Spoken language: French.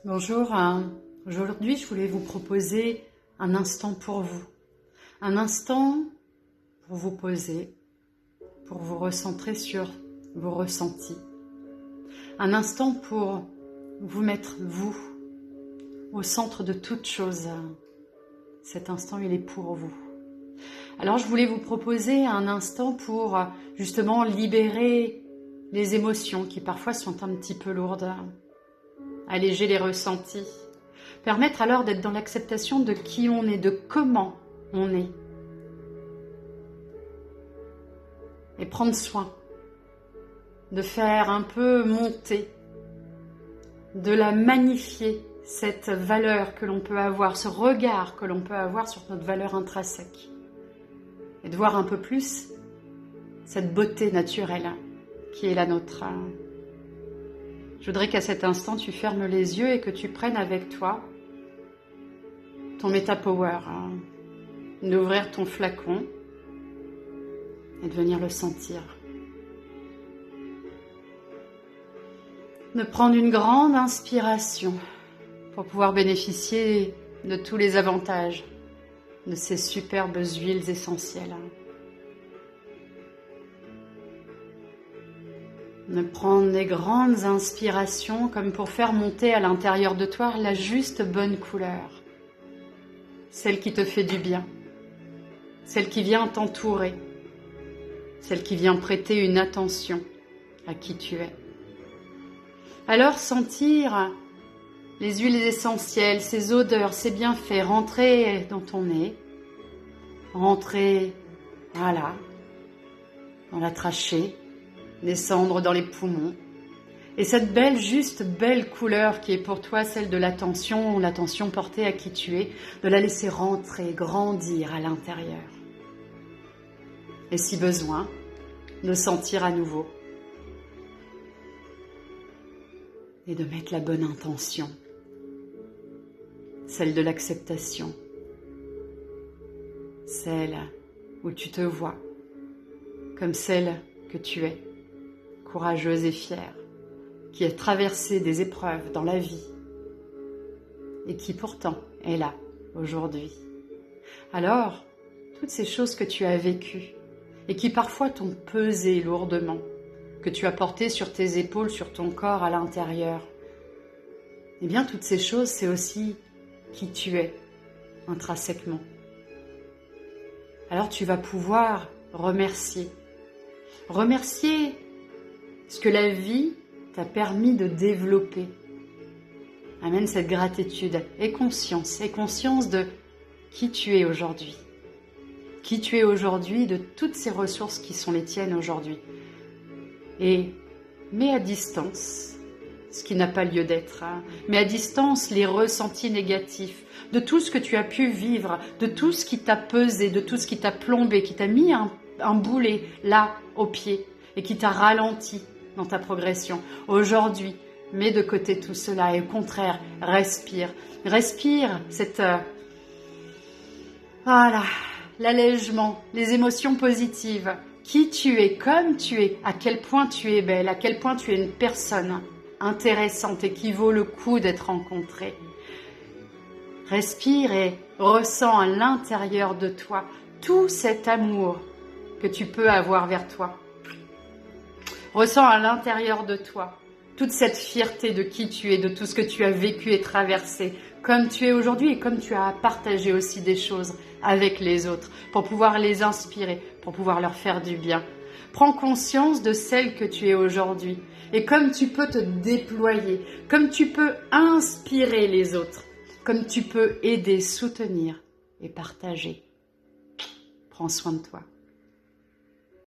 Bonjour, aujourd'hui je voulais vous proposer un instant pour vous. Un instant pour vous poser, pour vous recentrer sur vos ressentis. Un instant pour vous mettre, vous, au centre de toute chose. Cet instant, il est pour vous. Alors je voulais vous proposer un instant pour justement libérer les émotions qui parfois sont un petit peu lourdes. Alléger les ressentis, permettre alors d'être dans l'acceptation de qui on est, de comment on est. Et prendre soin, de faire un peu monter, de la magnifier, cette valeur que l'on peut avoir, ce regard que l'on peut avoir sur notre valeur intrinsèque. Et de voir un peu plus cette beauté naturelle qui est la nôtre. Je voudrais qu'à cet instant, tu fermes les yeux et que tu prennes avec toi ton Metapower, d'ouvrir ton flacon et de venir le sentir. De prendre une grande inspiration pour pouvoir bénéficier de tous les avantages de ces superbes huiles essentielles. De prendre des grandes inspirations comme pour faire monter à l'intérieur de toi la juste bonne couleur. Celle qui te fait du bien. Celle qui vient t'entourer. Celle qui vient prêter une attention à qui tu es. Alors sentir les huiles essentielles, ces odeurs, ces bienfaits rentrer dans ton nez. Rentrer, voilà, dans la trachée. Descendre dans les poumons. Et cette belle, juste belle couleur qui est pour toi celle de l'attention portée à qui tu es, de la laisser rentrer, grandir à l'intérieur. Et si besoin, de sentir à nouveau. Et de mettre la bonne intention, celle de l'acceptation, celle où tu te vois comme celle que tu es. Courageuse et fière, qui a traversé des épreuves dans la vie et qui pourtant est là aujourd'hui. Alors, toutes ces choses que tu as vécues et qui parfois t'ont pesé lourdement, que tu as portées sur tes épaules, sur ton corps à l'intérieur, eh bien toutes ces choses, c'est aussi qui tu es intrinsèquement. Alors tu vas pouvoir remercier ce que la vie t'a permis de développer. Amène cette gratitude et conscience de qui tu es aujourd'hui. Qui tu es aujourd'hui, de toutes ces ressources qui sont les tiennes aujourd'hui. Et mets à distance ce qui n'a pas lieu d'être. Mets à distance les ressentis négatifs de tout ce que tu as pu vivre, de tout ce qui t'a pesé, de tout ce qui t'a plombé, qui t'a mis un boulet là au pied et qui t'a ralenti dans ta progression. Aujourd'hui, mets de côté tout cela et au contraire, respire. Respire cette... voilà, l'allègement, les émotions positives. Qui tu es, comme tu es, à quel point tu es belle, à quel point tu es une personne intéressante et qui vaut le coup d'être rencontrée. Respire et ressens à l'intérieur de toi tout cet amour que tu peux avoir vers toi. Ressens à l'intérieur de toi toute cette fierté de qui tu es, de tout ce que tu as vécu et traversé, comme tu es aujourd'hui et comme tu as partagé aussi des choses avec les autres, pour pouvoir les inspirer, pour pouvoir leur faire du bien. Prends conscience de celle que tu es aujourd'hui et comme tu peux te déployer, comme tu peux inspirer les autres, comme tu peux aider, soutenir et partager. Prends soin de toi.